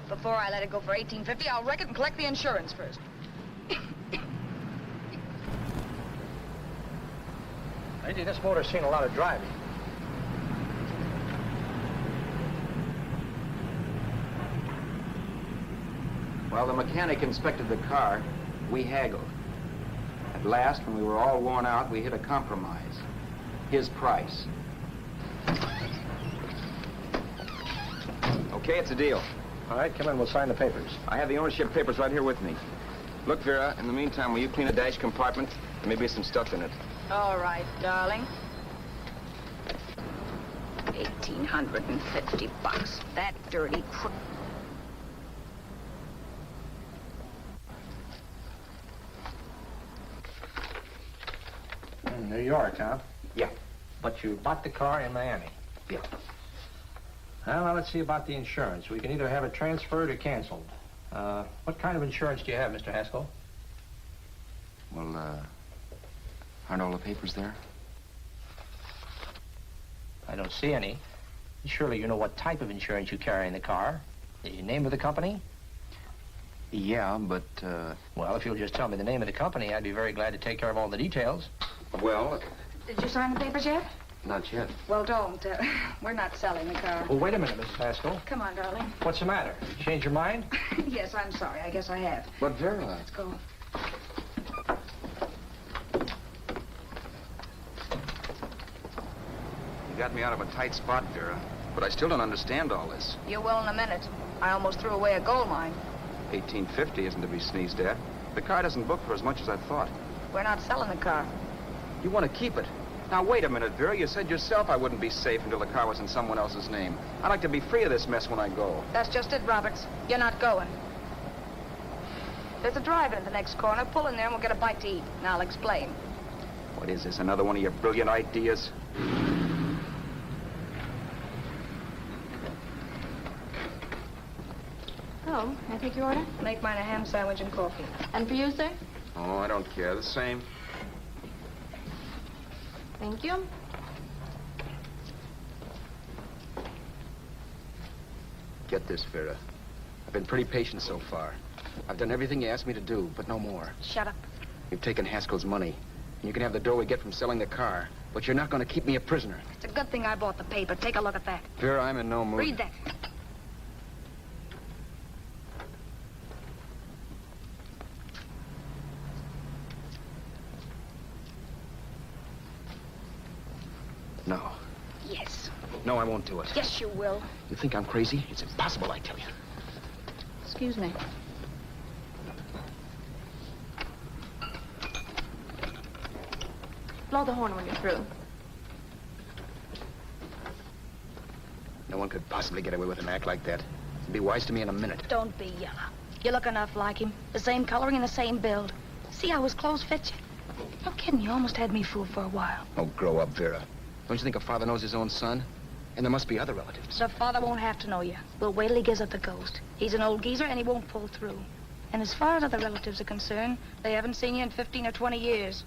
Before I let it go for 1850, I'll wreck it and collect the insurance first. Lately, this motor's seen a lot of driving. Well, the mechanic inspected the car. We haggled. At last, when we were all worn out, we hit a compromise. His price. Okay, it's a deal. All right, come in, we'll sign the papers. I have the ownership papers right here with me. Look, Vera, in the meantime, will you clean a dash compartment? There may be some stuff in it. All right, darling. $1,850. That dirty crook. New York, huh? Yeah. But you bought the car in Miami. Yeah. Well, now let's see about the insurance. We can either have it transferred or canceled. What kind of insurance do you have, Mr. Haskell? Well, aren't all the papers there? I don't see any. Surely you know what type of insurance you carry in the car. The name of the company? Yeah, but, Well, if you'll just tell me the name of the company, I'd be very glad to take care of all the details. well, Did you sign the papers yet? not yet. Well, don't. We're not selling the car. Well, wait a minute, Mrs. Haskell. Come on, darling. What's the matter? Change your mind? Yes, I'm sorry. I guess I have. But, Vera... Let's go. You got me out of a tight spot, Vera. But I still don't understand all this. You will in a minute. I almost threw away a gold mine. 1850 isn't to be sneezed at. The car doesn't book for as much as I thought. We're not selling the car. You want to keep it. Now, wait a minute, Vera. You said yourself I wouldn't be safe until the car was in someone else's name. I'd like to be free of this mess when I go. That's just it, Roberts. You're not going. There's a drive-in at the next corner. Pull in there and we'll get a bite to eat. And I'll explain. What is this, another one of your brilliant ideas? Oh, can I take your order? Make mine a ham sandwich and coffee. And for you, sir? Oh, I don't care. The same. Thank you. Get this, Vera. I've been pretty patient so far. I've done everything you asked me to do, but no more. Shut up. You've taken Haskell's money. And you can have the dough we get from selling the car. But you're not going to keep me a prisoner. It's a good thing I bought the paper. Take a look at that. Vera, I'm in no mood. Read that. No. Yes. No, I won't do it. Yes, you will. You think I'm crazy? It's impossible, I tell you. Excuse me. Blow the horn when you're through. No one could possibly get away with an act like that. It'd be wise to me in a minute. Don't be yellow. You look enough like him. The same coloring and the same build. See how his clothes fit you? No kidding, you almost had me fooled for a while. Oh, grow up, Vera. Don't you think a father knows his own son? And there must be other relatives. The father won't have to know you. We'll wait till he gives up the ghost. He's an old geezer and he won't pull through. And as far as other relatives are concerned, they haven't seen you in 15 or 20 years.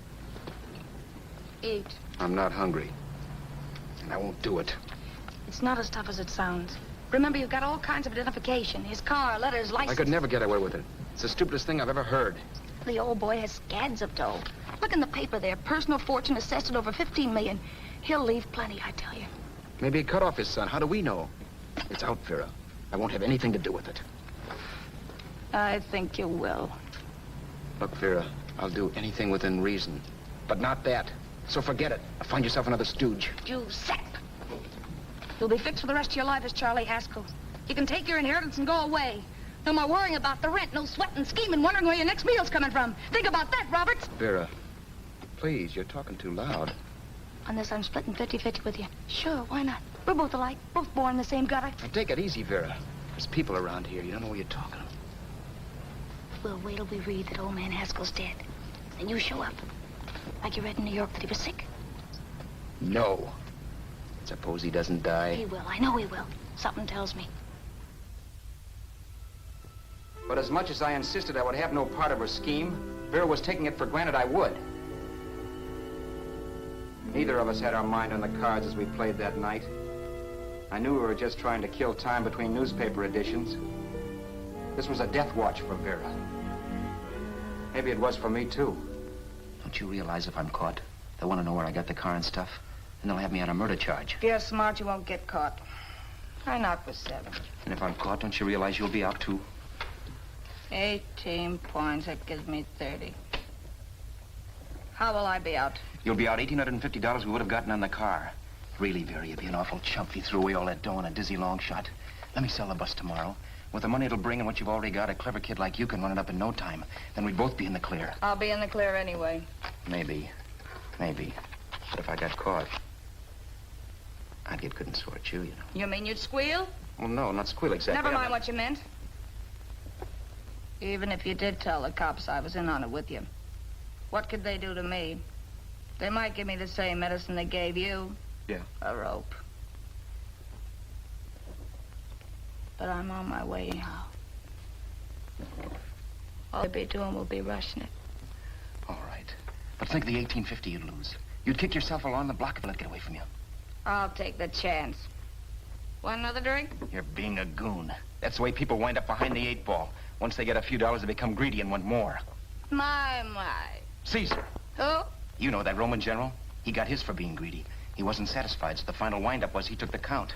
Eat. I'm not hungry. And I won't do it. It's not as tough as it sounds. Remember, you've got all kinds of identification. His car, letters, license. I could never get away with it. It's the stupidest thing I've ever heard. The old boy has scads of dough. Look in the paper there. Personal fortune assessed at over 15 million. He'll leave plenty, I tell you. Maybe he cut off his son. How do we know? It's out, Vera. I won't have anything to do with it. I think you will. Look, Vera, I'll do anything within reason. But not that. So forget it. I'll find yourself another stooge. You sap. You'll be fixed for the rest of your life as Charlie Haskell. You can take your inheritance and go away. No more worrying about the rent, no sweating, scheming, wondering where your next meal's coming from. Think about that, Roberts. Vera, please, you're talking too loud. On this, I'm splitting 50-50 with you. Sure, why not? We're both alike, both born in the same gutter. Now, take it easy, Vera. There's people around here. You don't know what you're talking about. We'll wait till we read that old man Haskell's dead. Then you show up. Like you read in New York that he was sick. No. Suppose he doesn't die. He will. I know he will. Something tells me. But as much as I insisted I would have no part of her scheme, Vera was taking it for granted I would. Neither of us had our mind on the cards as we played that night. I knew we were just trying to kill time between newspaper editions. This was a death watch for Vera. Maybe it was for me, too. Don't you realize if I'm caught, they'll want to know where I got the car and stuff, and they'll have me on a murder charge. If you're smart, you won't get caught. I knock for 7. And if I'm caught, don't you realize you'll be out, too? 18 points, that gives me 30. How will I be out? You'll be out $1,850 we would have gotten on the car. Really, Vera, you'd be an awful chump if you threw away all that dough on a dizzy long shot. Let me sell the bus tomorrow. With the money it'll bring and what you've already got, a clever kid like you can run it up in no time. Then we'd both be in the clear. I'll be in the clear anyway. Maybe. Maybe. But if I got caught, I'd get good and sore at you, you know. You mean you'd squeal? Well, no, not squeal exactly. Never mind what you meant. Even if you did tell the cops I was in on it with you, what could they do to me? They might give me the same medicine they gave you. Yeah. A rope. But I'm on my way now. All they'll be doing will be rushing it. All right. But think of the $1,850 you'd lose. You'd kick yourself along the block if they let it get away from you. I'll take the chance. Want another drink? You're being a goon. That's the way people wind up behind the 8 ball. Once they get a few dollars, they become greedy and want more. My. Caesar. Who? You know that Roman general? He got his for being greedy. He wasn't satisfied, so the final wind-up was he took the count.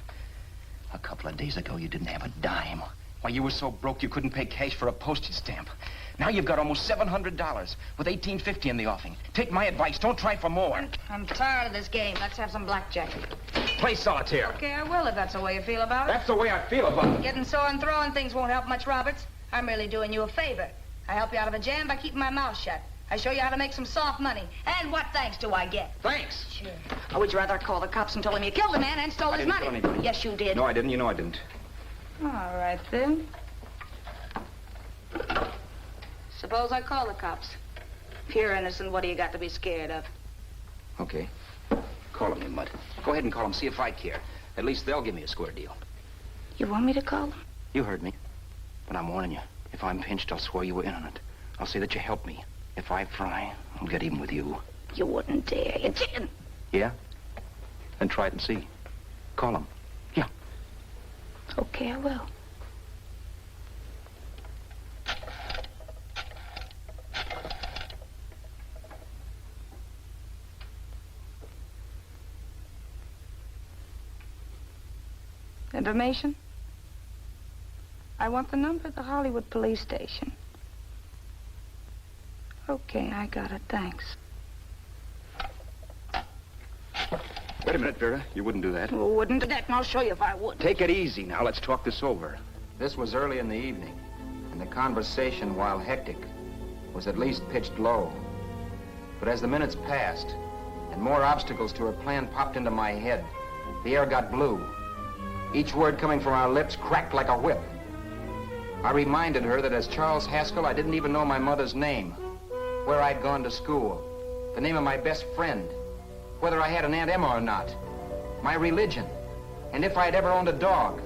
A couple of days ago, you didn't have a dime. Why, you were so broke you couldn't pay cash for a postage stamp. Now you've got almost $700 with $1,850 in the offing. Take my advice. Don't try for more. I'm tired of this game. Let's have some blackjack. Play solitaire. Okay, I will if that's the way you feel about it. That's the way I feel about it. Getting sore and throwing things won't help much, Roberts. I'm really doing you a favor. I help you out of a jam by keeping my mouth shut. I show you how to make some soft money. And what thanks do I get? Thanks. Sure. Or would you rather call the cops and told him you killed the man and stole his money? I didn't kill anybody. Yes, you did. No, I didn't. You know I didn't. All right, then. Suppose I call the cops. If you're innocent, what do you got to be scared of? Okay. Call him, you mutt. Go ahead and call him. See if I care. At least they'll give me a square deal. You want me to call them? You heard me. But I'm warning you. If I'm pinched, I'll swear you were in on it. I'll say that you helped me. If I fry, I'll get even with you. You wouldn't dare. You chicken. Yeah? Then try it and see. Call him. Yeah. Okay, I will. Information? I want the number of the Hollywood police station. Okay, I got it, thanks. Wait a minute, Vera. You wouldn't do that. Well, wouldn't do that, and I'll show you if I would. Take it easy now. Let's talk this over. This was early in the evening, and the conversation, while hectic, was at least pitched low. But as the minutes passed, and more obstacles to her plan popped into my head, the air got blue. Each word coming from our lips cracked like a whip. I reminded her that as Charles Haskell, I didn't even know my mother's name, where I'd gone to school, the name of my best friend, whether I had an Aunt Emma or not, my religion, and if I'd ever owned a dog.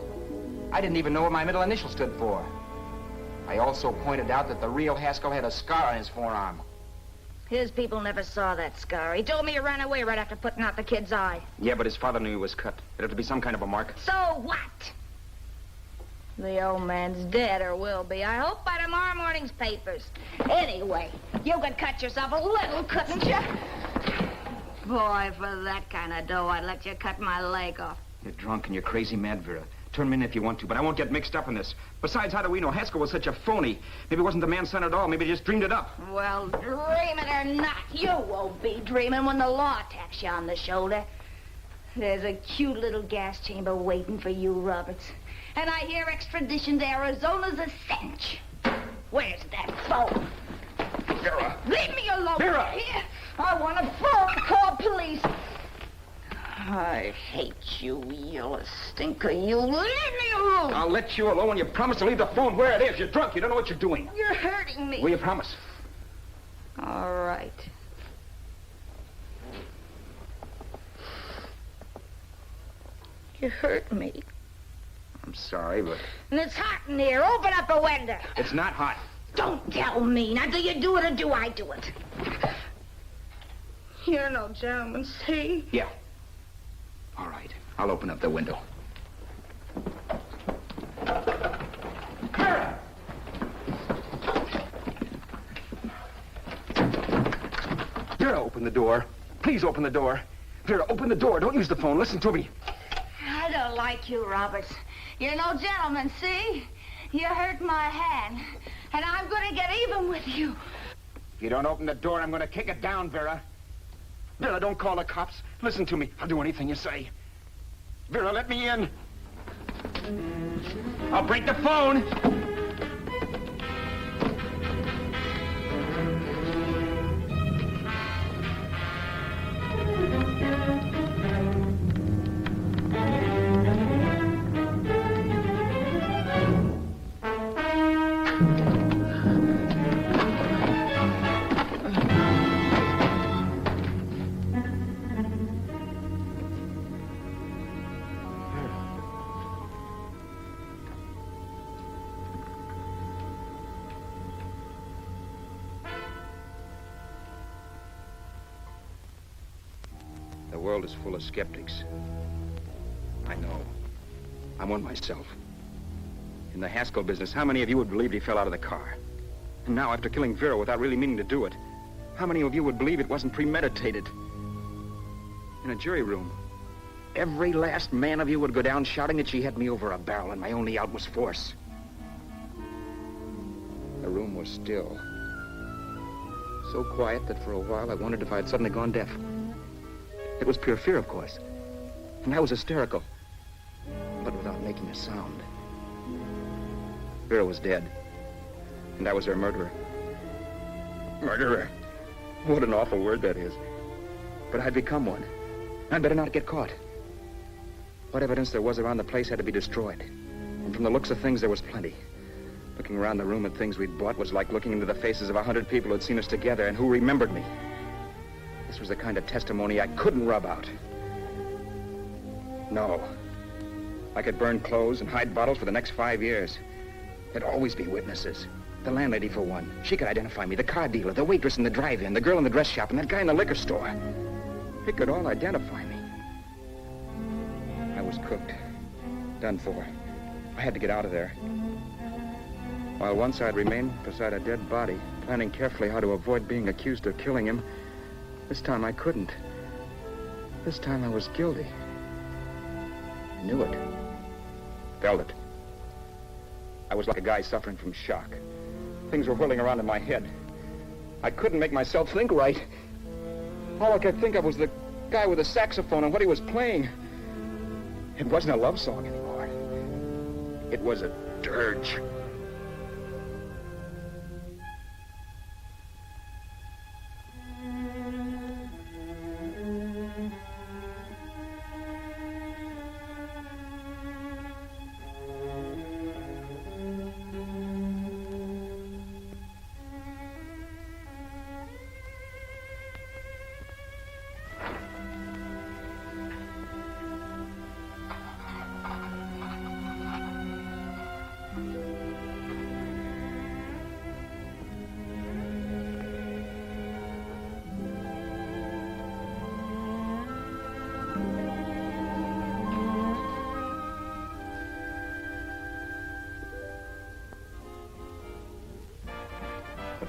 I didn't even know what my middle initial stood for. I also pointed out that the real Haskell had a scar on his forearm. His people never saw that scar. He told me he ran away right after putting out the kid's eye. Yeah, but his father knew he was cut. It'd have to be some kind of a mark. So what? The old man's dead, or will be. I hope by tomorrow morning's papers. Anyway, you could cut yourself a little, couldn't you? Boy, for that kind of dough, I'd let you cut my leg off. You're drunk and you're crazy mad, Vera. Turn me in if you want to, but I won't get mixed up in this. Besides, how do we know? Haskell was such a phony. Maybe he wasn't the man's son at all. Maybe he just dreamed it up. Well, dream it or not, you won't be dreaming when the law taps you on the shoulder. There's a cute little gas chamber waiting for you, Roberts. And I hear extradition to Arizona's a cinch. Where's that phone? Vera! Leave me alone! Vera! Here. I want a phone. Call police. I hate you, you stinker. You leave me alone. I'll let you alone when you promise to leave the phone where it is. You're drunk. You don't know what you're doing. You're hurting me. Will you promise? All right. You hurt me. I'm sorry, but... And it's hot in here. Open up a window. It's not hot. Don't tell me. Now, do you do it or do I do it? You're no gentleman, see? Yeah. All right. I'll open up the window. Vera, open the door. Please open the door. Vera, open the door. Don't use the phone. Listen to me. I don't like you, Roberts. You're no gentleman, see? You hurt my hand, and I'm going to get even with you. If you don't open the door, I'm going to kick it down, Vera. Vera, don't call the cops. Listen to me. I'll do anything you say. Vera, let me in. I'll break the phone. The world is full of skeptics. I know. I'm one myself. In the Haskell business, how many of you would believe he fell out of the car? And now, after killing Vera without really meaning to do it, how many of you would believe it wasn't premeditated? In a jury room, every last man of you would go down shouting that she had me over a barrel and my only out was force. The room was still. So quiet that for a while I wondered if I had suddenly gone deaf. It was pure fear, of course. And I was hysterical, but without making a sound. Vera was dead, and I was her murderer. Murderer? What an awful word that is. But I'd become one. I'd better not get caught. What evidence there was around the place had to be destroyed. And from the looks of things, there was plenty. Looking around the room at things we'd bought was like looking into the faces of 100 people who'd seen us together and who remembered me. This was the kind of testimony I couldn't rub out. No. I could burn clothes and hide bottles for the next 5 years. There'd always be witnesses. The landlady, for one. She could identify me. The car dealer, the waitress in the drive-in, the girl in the dress shop, and that guy in the liquor store. They could all identify me. I was cooked. Done for. I had to get out of there. While once I'd remained beside a dead body, planning carefully how to avoid being accused of killing him, this time I couldn't. This time I was guilty. I knew it. Felt it. I was like a guy suffering from shock. Things were whirling around in my head. I couldn't make myself think right. All I could think of was the guy with the saxophone and what he was playing. It wasn't a love song anymore. It was a dirge.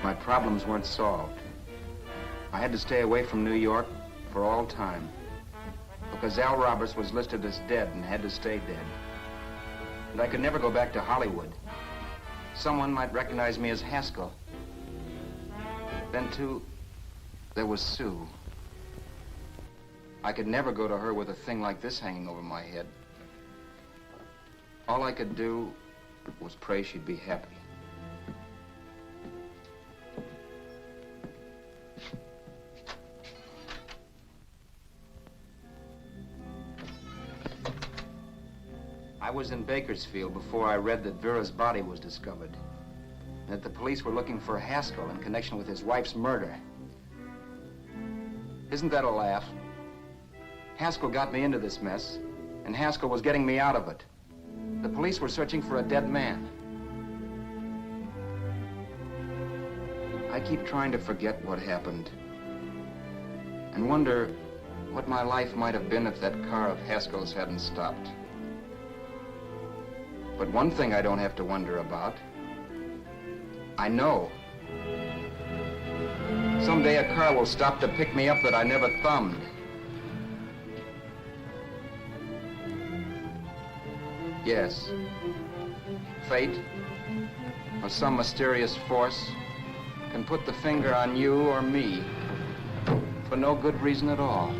My problems weren't solved. I had to stay away from New York for all time because Al Roberts was listed as dead and had to stay dead. And I could never go back to Hollywood. Someone might recognize me as Haskell. Then, too, there was Sue. I could never go to her with a thing like this hanging over my head. All I could do was pray she'd be happy. I was in Bakersfield before I read that Vera's body was discovered, and that the police were looking for Haskell in connection with his wife's murder. Isn't that a laugh? Haskell got me into this mess, and Haskell was getting me out of it. The police were searching for a dead man. I keep trying to forget what happened, and wonder what my life might have been if that car of Haskell's hadn't stopped. But one thing I don't have to wonder about. I know. Someday a car will stop to pick me up that I never thumbed. Yes. Fate, or some mysterious force, can put the finger on you or me for no good reason at all.